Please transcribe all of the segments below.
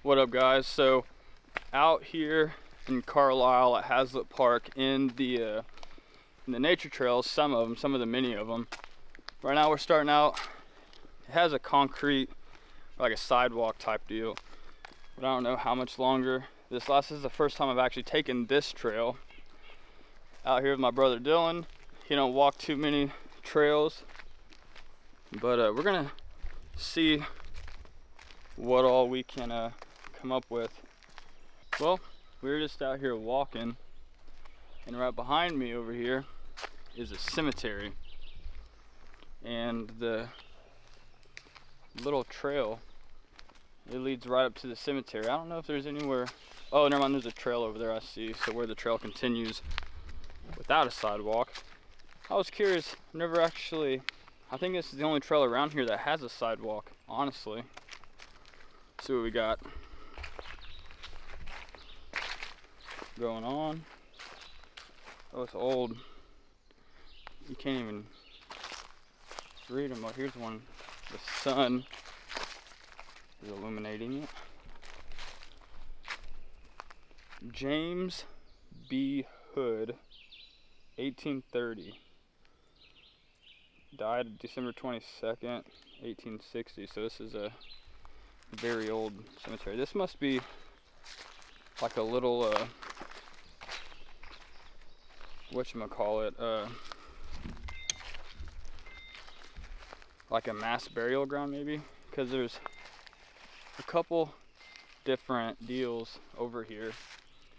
What up, guys? So out here in Carlisle at Hazlitt Park in the nature trails, some of the many of them. Right now we're starting out. It has a concrete, like a sidewalk type deal, but I don't know how much longer. This is the first time I've actually taken this trail. Out here with my brother Dylan. He don't walk too many trails, but we're gonna see what all we can come up with. Well, we're just out here walking, and right behind me over here is a cemetery, and the little trail, it leads right up to the cemetery. I don't know if there's anywhere. Oh, never mind, there's a trail over there I see. So where the trail continues without a sidewalk. I was curious, never actually, I think this is the only trail around here that has a sidewalk, honestly. Let's see what we got going on. Oh, it's old. You can't even read them. Oh, here's one. The sun is illuminating it. James B. Hood, 1830. Died December 22nd, 1860. So this is a very old cemetery. This must be like a little whatchamacallit, like a mass burial ground maybe, because there's a couple different deals over here,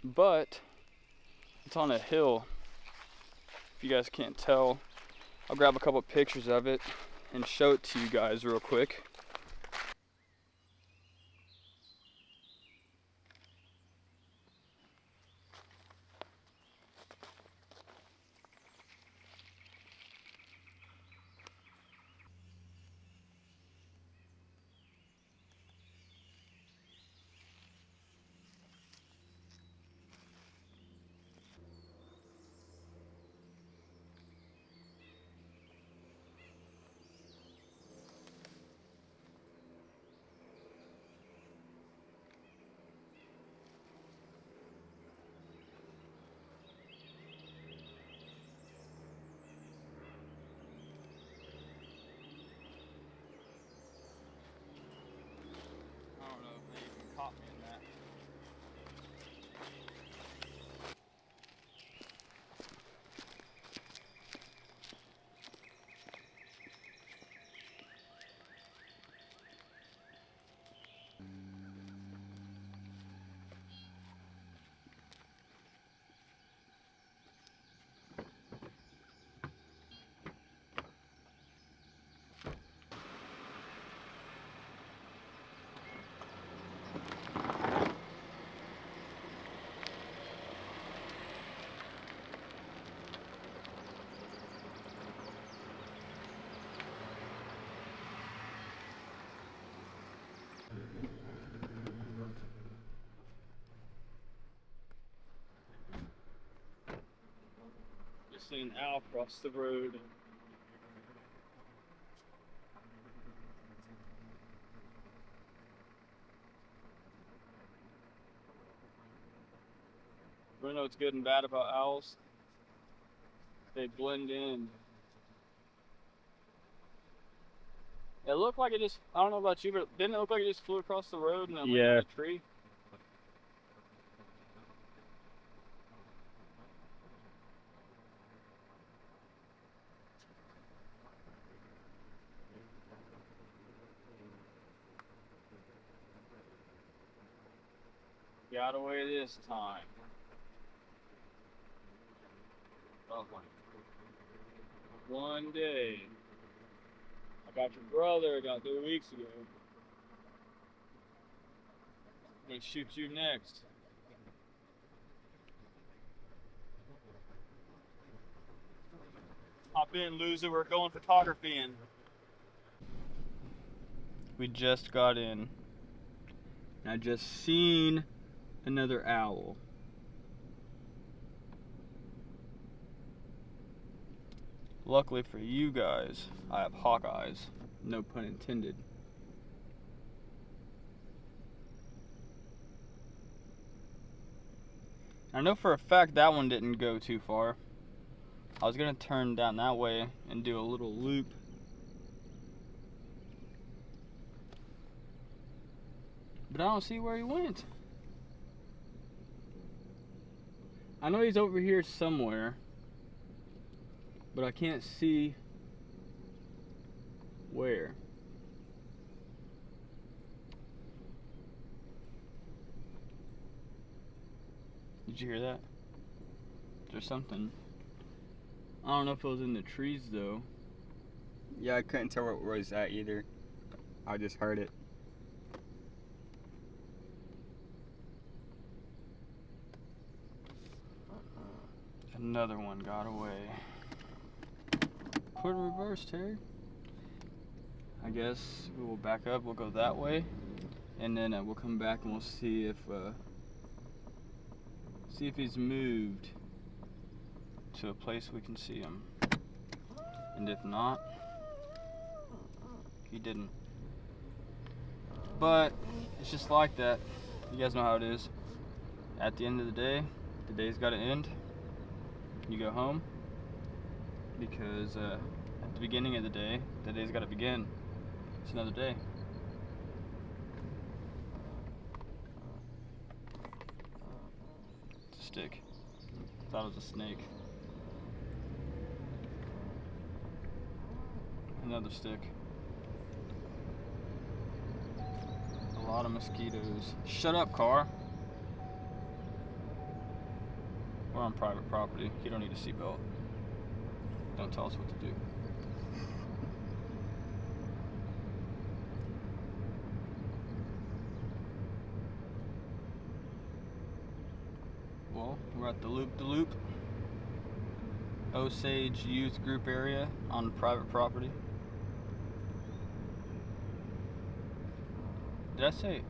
but it's on a hill. If you guys can't tell, I'll grab a couple pictures of it and show it to you guys real quick. I don't know if they even caught me in that. Just seen an owl cross the road. You know what's good and bad about owls? They blend in. It looked like it just, I don't know about you, but didn't it look like it just flew across the road and then landed on a tree? Got away this time. Oh, one day. I got your brother about 3 weeks ago. I'm gonna shoot you next. Hop in, loser. We're going photographying. We just got in. I just seen another owl. Luckily for you guys, I have hawk eyes. No pun intended. I know for a fact that one didn't go too far. I was gonna turn down that way and do a little loop. But I don't see where he went. I know he's over here somewhere, but I can't see where. Did you hear that? There's something. I don't know if it was in the trees though. Yeah, I couldn't tell what was that either. I just heard it. Another one got away. Put in reverse, Terry. I guess we will back up. We'll go that way, and then we'll come back and we'll see if he's moved to a place we can see him. And if not, he didn't. But it's just like that. You guys know how it is. At the end of the day's got to end. You go home because at the beginning of the day's got to begin. It's another day. It's a stick. Thought it was a snake. Another stick. A lot of mosquitoes. Shut up, car. We're on private property. You don't need a seatbelt. Don't tell us what to do. Well, we're at the Loop Osage Youth Group area on private property. Did I say?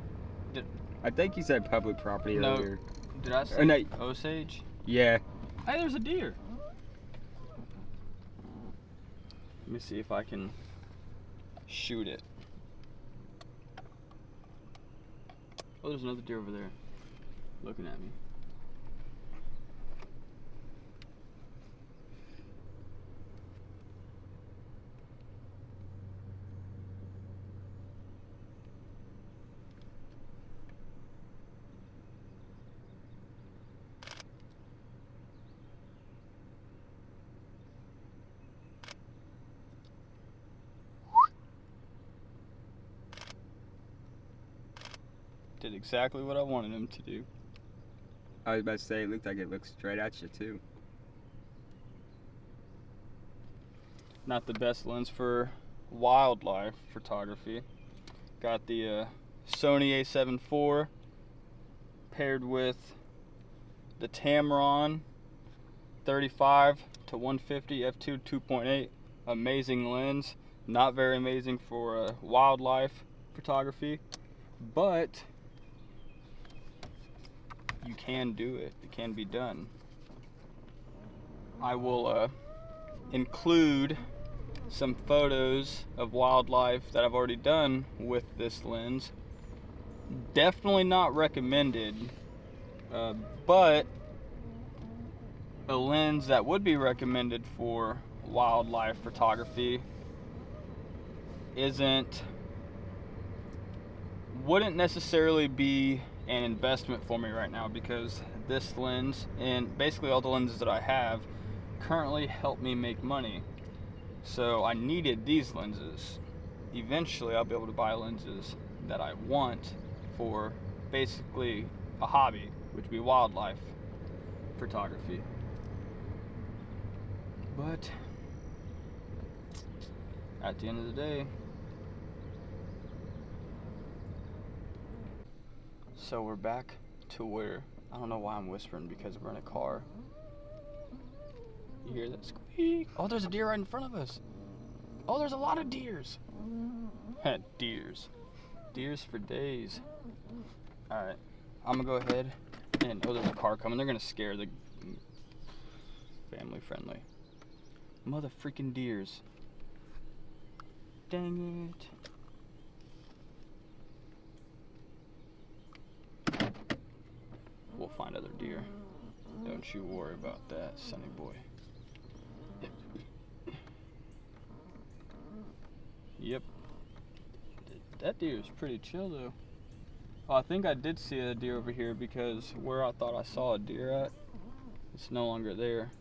I think you said public property earlier. Did I say no. Osage? Yeah. Hey, there's a deer. Let me see if I can shoot it. Oh, there's another deer over there looking at me. Did exactly what I wanted him to do. I was about to say, it looked like it looked straight at you too. Not the best lens for wildlife photography. Got the Sony A7 IV paired with the Tamron 35 to 150 f2 2.8. Amazing lens. Not very amazing for wildlife photography, but you can do it. It can be done. I will include some photos of wildlife that I've already done with this lens. Definitely not recommended, but a lens that would be recommended for wildlife photography wouldn't necessarily be an investment for me right now, because this lens and basically all the lenses that I have currently help me make money. So I needed these lenses. Eventually I'll be able to buy lenses that I want for basically a hobby, which would be wildlife photography. But at the end of the day, so we're back to where, I don't know why I'm whispering, because we're in a car. You hear that squeak? Oh, there's a deer right in front of us. Oh, there's a lot of deers. Deers. Deers for days. Alright, I'm gonna go ahead and, oh, there's a car coming. They're gonna scare the family friendly. Mother freaking deers. Dang it. We'll find other deer. Don't you worry about that, sonny boy. Yep. That deer is pretty chill though. Oh, I think I did see a deer over here because where I thought I saw a deer at, it's no longer there.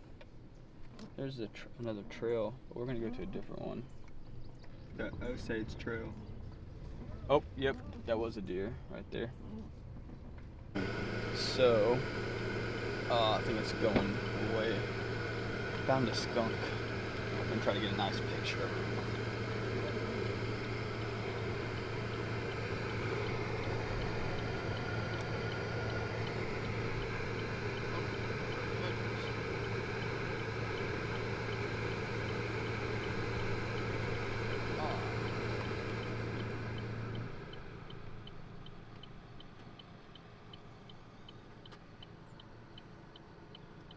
There's another trail, but we're gonna go to a different one. The Osage Trail. Oh, yep, that was a deer right there. So, I think it's going away. Found a skunk. I'm gonna try to get a nice picture of it.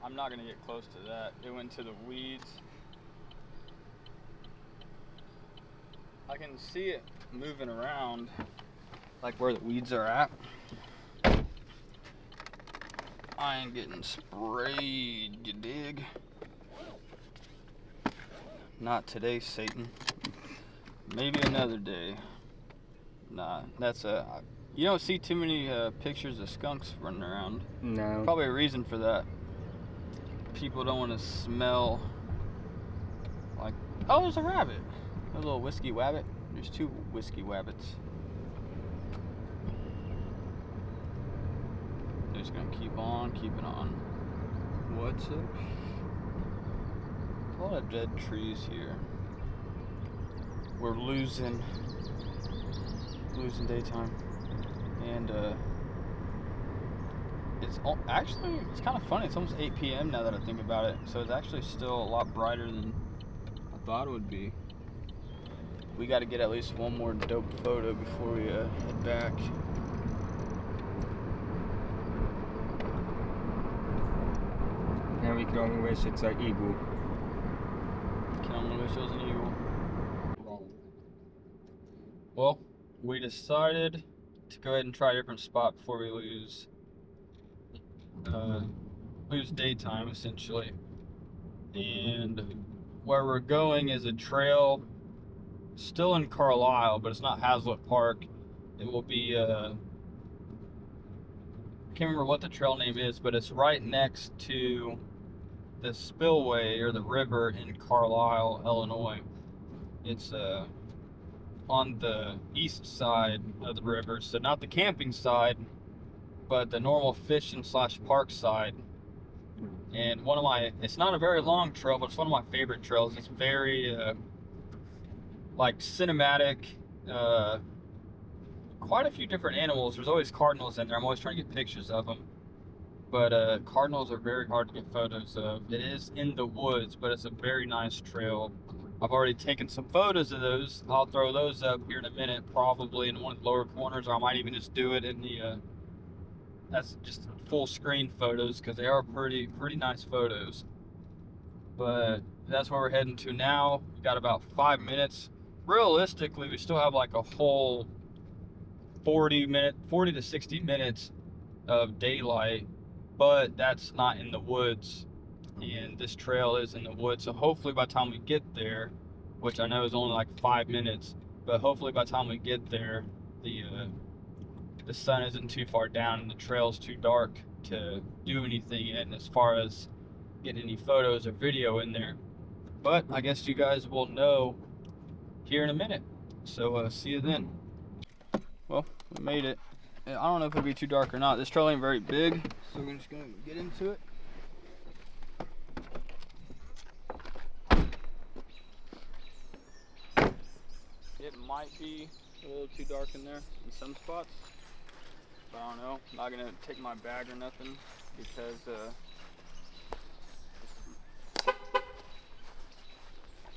I'm not gonna get close to that. It went to the weeds. I can see it moving around, like where the weeds are at. I ain't getting sprayed, you dig? Not today, Satan. Maybe another day. Nah, that's you don't see too many pictures of skunks running around. No. Probably a reason for that. People don't want to smell like, oh, there's a rabbit. A little whiskey wabbit. There's 2 whiskey wabbits. They're just gonna keep on keeping on. What's up? A lot of dead trees here. We're losing daytime, and it's actually, it's kind of funny. It's almost 8 p.m. now that I think about it, so it's actually still a lot brighter than I thought it would be. We got to get at least one more dope photo before we head back. And we can only wish it's an eagle. Can only wish it was an eagle. Well, we decided to go ahead and try a different spot before we lose daytime, essentially. And where we're going is a trail still in Carlisle, but it's not Hazlitt Park. It will be I can't remember what the trail name is, but it's right next to the spillway or the river in Carlisle, Illinois. It's on the east side of the river, so not the camping side, but the normal fishing / park side. And it's not a very long trail, but it's one of my favorite trails. It's very like cinematic, quite a few different animals. There's always cardinals in there. I'm always trying to get pictures of them, but cardinals are very hard to get photos of. It is in the woods, but it's a very nice trail. I've already taken some photos of those. I'll throw those up here in a minute, probably in one of the lower corners, or I might even just do it in the that's just full screen photos, because they are pretty nice photos. But that's where we're heading to now. We got about 5 minutes. Realistically, we still have like a whole 40 to 60 minutes of daylight, but that's not in the woods, and this trail is in the woods. So hopefully by the time we get there, which I know is only like 5 minutes, but hopefully by the time we get there, the sun isn't too far down and the trail's too dark to do anything in as far as getting any photos or video in there. But I guess you guys will know here in a minute. So see you then. Well, we made it. I don't know if it'll be too dark or not. This trail ain't very big, so we're just gonna get into it. It might be a little too dark in there in some spots, but I don't know. I'm not gonna take my bag or nothing because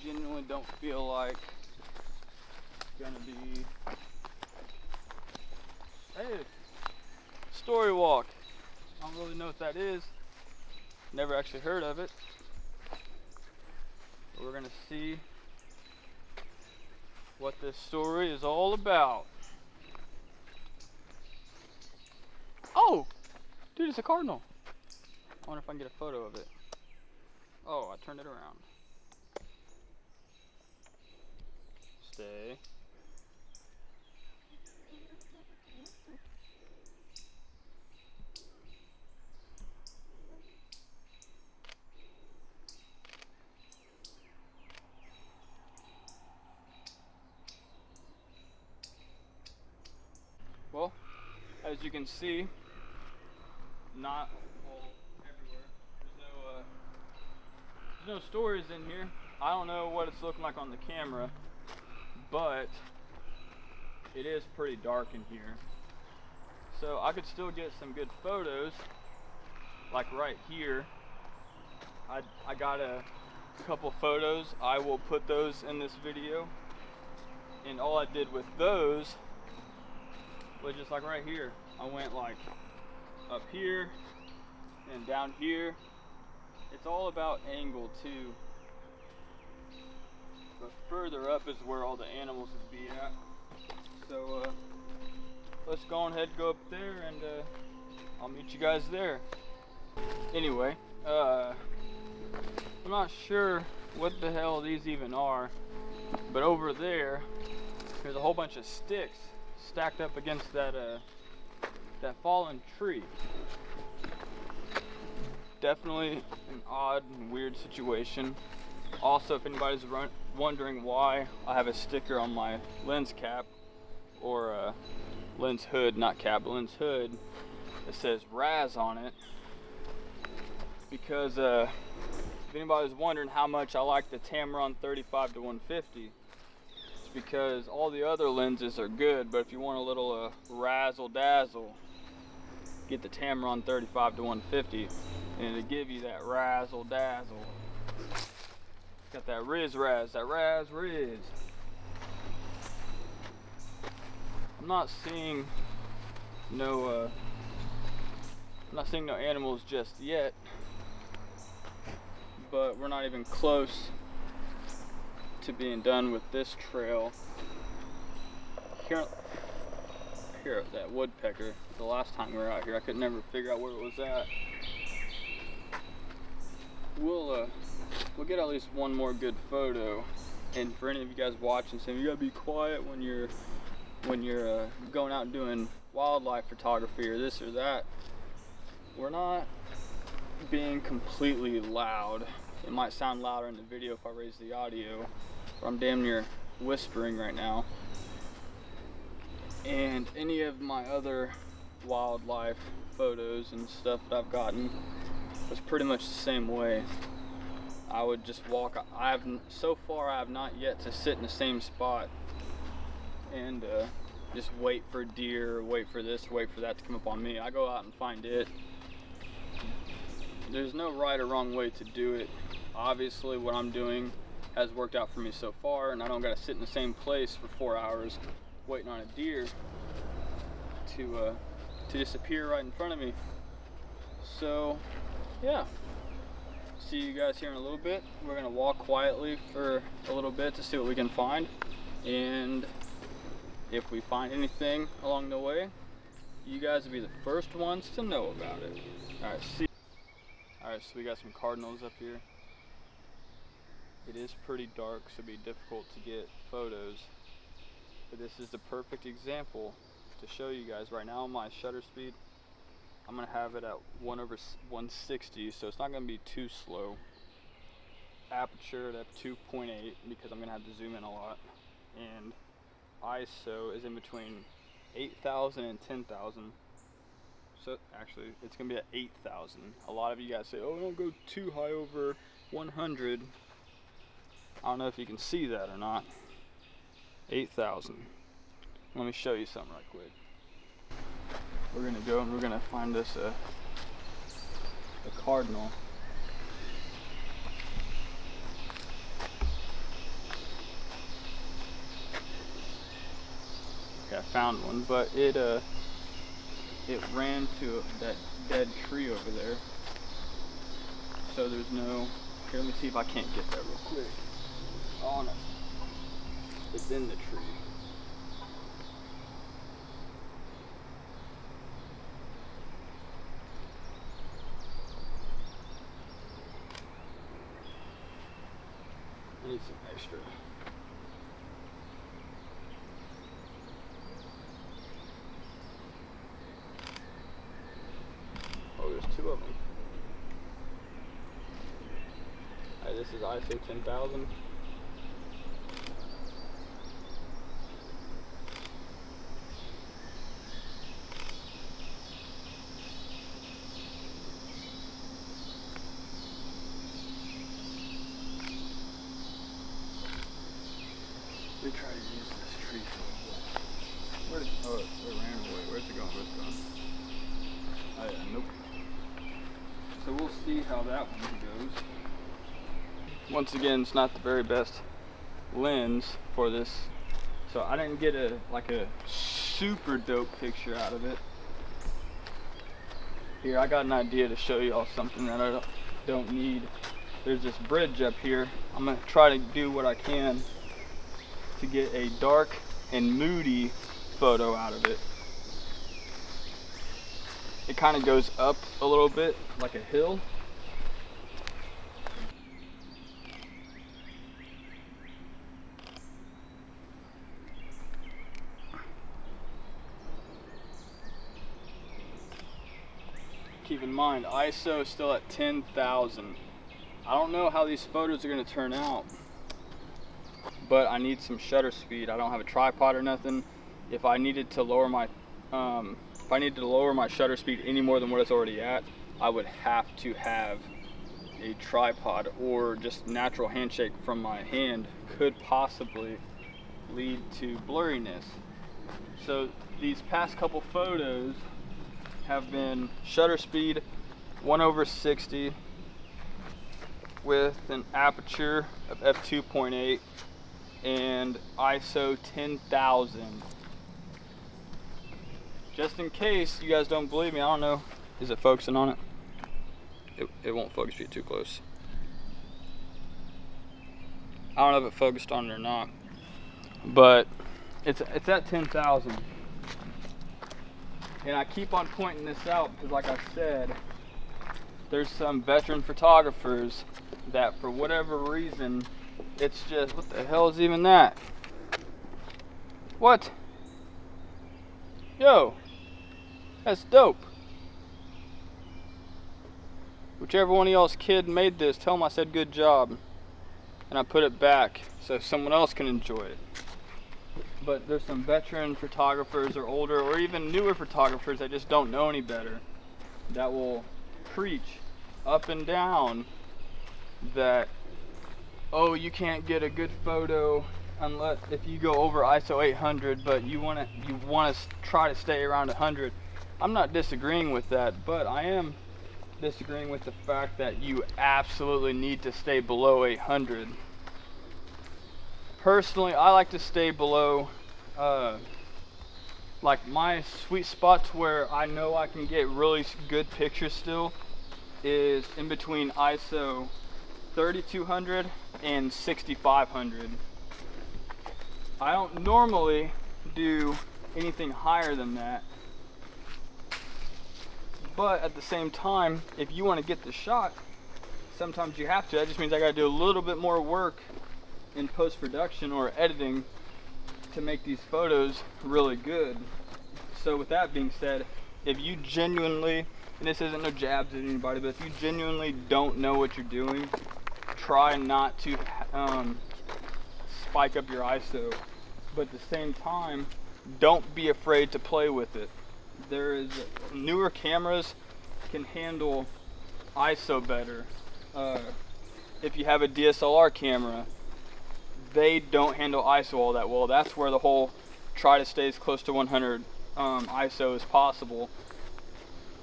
genuinely don't feel like it's gonna be. Hey, story walk. I don't really know what that is. Never actually heard of it. But we're gonna see what this story is all about. Oh, dude, it's a cardinal. I wonder if I can get a photo of it. Oh, I turned it around. Stay. Well, as you can see, not all everywhere. There's no stories in here. I don't know what it's looking like on the camera, but it is pretty dark in here. So I could still get some good photos, like right here. I got a couple photos. I will put those in this video. And all I did with those was just like right here. I went like up here and down here. It's all about angle too. But further up is where all the animals would be at. So let's go ahead and go up there, and I'll meet you guys there. Anyway, I'm not sure what the hell these even are, but over there's a whole bunch of sticks stacked up against that fallen tree. Definitely an odd and weird situation. Also, if anybody's wondering why I have a sticker on my lens cap, or lens hood, not cap, lens hood, that says Raz on it, because if anybody's wondering how much I like the Tamron 35 to 150, it's because all the other lenses are good, but if you want a little razzle dazzle, get the Tamron 35 to 150, and it'll give you that razzle dazzle. Got that Riz Raz, that Raz Riz. I'm not seeing no animals just yet, but we're not even close to being done with this trail. Here that woodpecker. The last time we were out here, I could never figure out where it was at. We'll get at least one more good photo. And for any of you guys watching, saying you gotta be quiet when you're going out and doing wildlife photography or this or that, we're not being completely loud. It might sound louder in the video if I raise the audio, but I'm damn near whispering right now. And any of my other wildlife photos and stuff that I've gotten was pretty much the same way. I would just walk. So far I have not yet to sit in the same spot and just wait for deer, wait for this, wait for that to come up on me. I go out and find it. There's no right or wrong way to do it. Obviously what I'm doing has worked out for me so far, and I don't gotta sit in the same place for 4 hours waiting on a deer to just appear right in front of me. So yeah, see you guys here in a little bit. We're gonna walk quietly for a little bit to see what we can find, and if we find anything along the way, you guys will be the first ones to know about it. Alright, so we got some cardinals up here. It is pretty dark, so it'll be difficult to get photos, but this is the perfect example to show you guys. Right now my shutter speed, I'm gonna have it at 1/160, so it's not gonna be too slow. Aperture at f2.8 because I'm gonna have to zoom in a lot, and ISO is in between 8,000 and 10,000. So actually, it's gonna be at 8,000. A lot of you guys say, "Oh, don't go too high over 100." I don't know if you can see that or not. 8,000. Let me show you something right quick. We're gonna go and we're gonna find us a cardinal. Okay, I found one, but it ran to that dead tree over there. So there's no. Here, let me see if I can't get that real quick. Oh no, it's in the tree. some extra. Oh, there's two of them. Alright, this is ISO 10,000. We try to use this tree for a little bit. Oh, it ran away. Where's it going? Where's it going? Oh yeah, nope. So we'll see how that one goes. Once again, it's not the very best lens for this, so I didn't get a super dope picture out of it. Here, I got an idea to show y'all something that I don't need. There's this bridge up here. I'm gonna try to do what I can to get a dark and moody photo out of it. It kind of goes up a little bit like a hill. Keep in mind, ISO is still at 10,000. I don't know how these photos are going to turn out, but I need some shutter speed. I don't have a tripod or nothing. If I needed to lower my shutter speed any more than what it's already at, I would have to have a tripod, or just natural handshake from my hand could possibly lead to blurriness. So these past couple photos have been shutter speed 1/60 with an aperture of f2.8 and ISO 10,000. Just in case you guys don't believe me, I don't know, is it focusing on it? It won't focus if you're too close. I don't know if it focused on it or not, but it's at 10,000. And I keep on pointing this out because, like I said, there's some veteran photographers that for whatever reason, it's just, what the hell is even that? What? Yo, that's dope. Whichever one of y'all's kid made this, tell them I said good job. And I put it back so someone else can enjoy it. But there's some veteran photographers or older or even newer photographers that just don't know any better that will preach up and down that, oh, you can't get a good photo unless if you go over ISO 800, but you want to try to stay around 100. I'm not disagreeing with that, but I am disagreeing with the fact that you absolutely need to stay below 800. Personally, I like to stay below, like my sweet spots where I know I can get really good pictures still is in between ISO 3200 and 6500. I don't normally do anything higher than that, but at the same time, if you want to get the shot, sometimes you have to. That just means I got to do a little bit more work in post-production or editing to make these photos really good. So with that being said, if you genuinely, and this isn't no jabs at anybody, but if you genuinely don't know what you're doing, try not to spike up your ISO, but at the same time, don't be afraid to play with it. There is newer cameras can handle ISO better. If you have a DSLR camera, they don't handle ISO all that well. That's where the whole try to stay as close to 100 ISO as possible,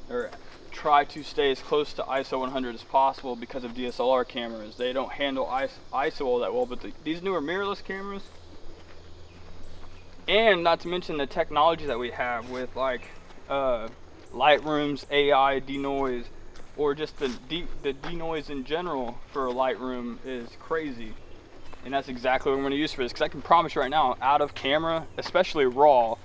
or try to stay as close to ISO 100 as possible because of DSLR cameras. They don't handle ISO all that well, but these newer mirrorless cameras, and not to mention the technology that we have with like Lightroom's AI denoise, or just the denoise in general for Lightroom is crazy. And that's exactly what I'm going to use for this, because I can promise you right now, out of camera, especially raw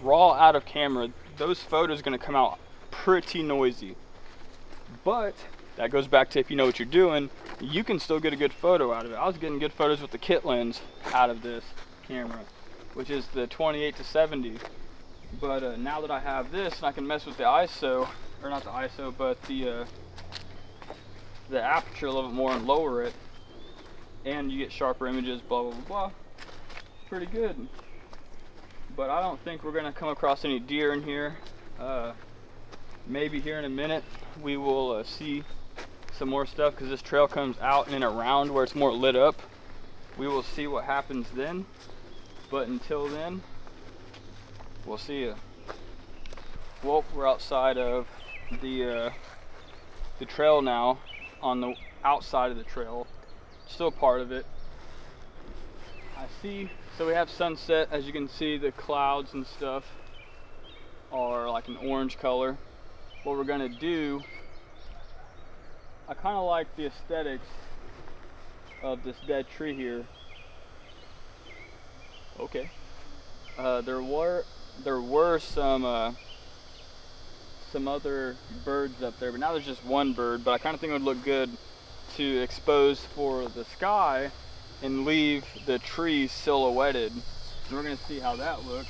out of camera, those photos are going to come out pretty noisy. But that goes back to if you know what you're doing, you can still get a good photo out of it. I was getting good photos with the kit lens out of this camera, which is the 28 to 70. But now that I have this, and I can mess with the ISO, or not the ISO, but the aperture a little bit more and lower it, and you get sharper images, blah, blah, blah. Pretty good. But I don't think we're gonna come across any deer in here. Maybe here in a minute we will see some more stuff, because this trail comes out and around where it's more lit up. We will see what happens then. But until then, we'll see you. Well, we're outside of the trail now, on the outside of the trail, still part of it. I see, so we have sunset. As you can see, the clouds and stuff are like an orange color. What we're gonna do, I kind of like the aesthetics of this dead tree here. Okay. There were some other birds up there, but now there's just one bird. But I kind of think it would look good to expose for the sky and leave the trees silhouetted. And we're gonna see how that looks.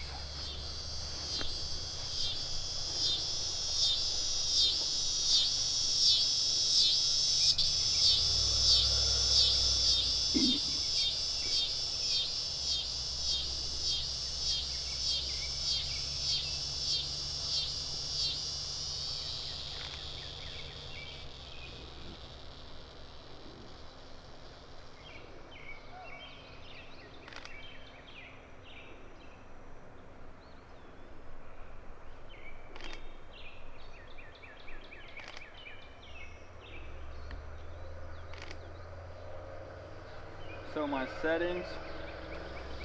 So my settings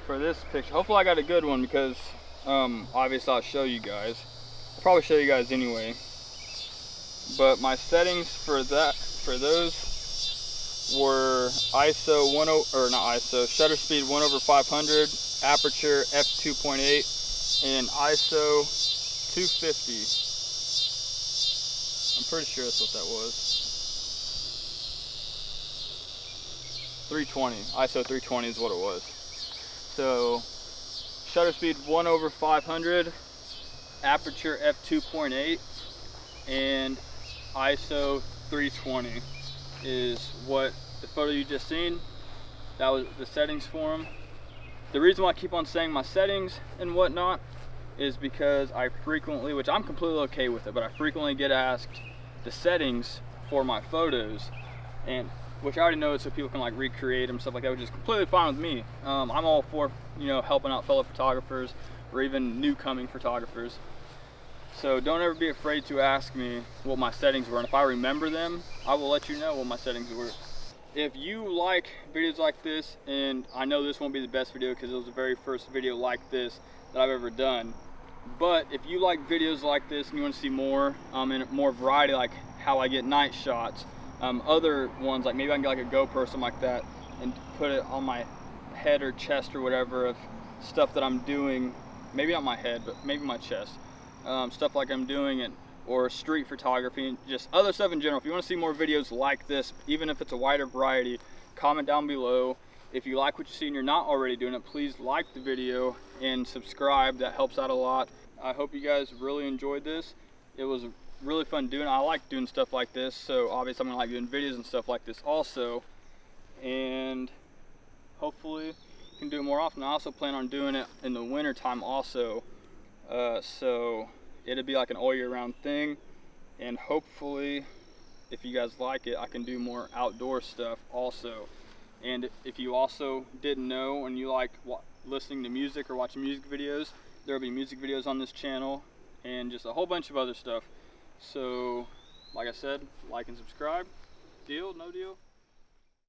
for this picture, hopefully I got a good one, because obviously I'll show you guys. I'll probably show you guys anyway. But my settings for those were ISO shutter speed 1/500, aperture f2.8, and ISO 250. I'm pretty sure that's what that was. 320, ISO 320 is what it was. So shutter speed 1/500, aperture f2.8, and ISO 320 is what the photo you just seen. That was the settings for them. The reason why I keep on saying my settings and whatnot is because I frequently, which I'm completely okay with it, but I frequently get asked the settings for my photos, and which I already know, so people can like recreate them, stuff like that, which is completely fine with me. I'm all for, helping out fellow photographers or even new coming photographers. So don't ever be afraid to ask me what my settings were, and if I remember them, I will let you know what my settings were. If you like videos like this, and I know this won't be the best video because it was the very first video like this that I've ever done, but if you like videos like this and you want to see more, and more variety, like how I get night shots, other ones, like maybe I can get like a GoPro or something like that and put it on my head or chest or whatever, of stuff that I'm doing, maybe not my head, but maybe my chest, stuff like I'm doing it, or street photography, and just other stuff in general. If you want to see more videos like this, even if it's a wider variety, comment down below. If you like what you see and you're not already doing it, please like the video and subscribe. That helps out a lot. I hope you guys really enjoyed this. It was really fun doing it. I like doing stuff like this, so obviously I'm gonna like doing videos and stuff like this also, and hopefully I can do it more often. I also plan on doing it in the winter time also, so it'll be like an all year round thing, and hopefully if you guys like it, I can do more outdoor stuff also. And if you also didn't know and you like listening to music or watching music videos, there will be music videos on this channel and just a whole bunch of other stuff. So like I said, like and subscribe. Deal? No deal?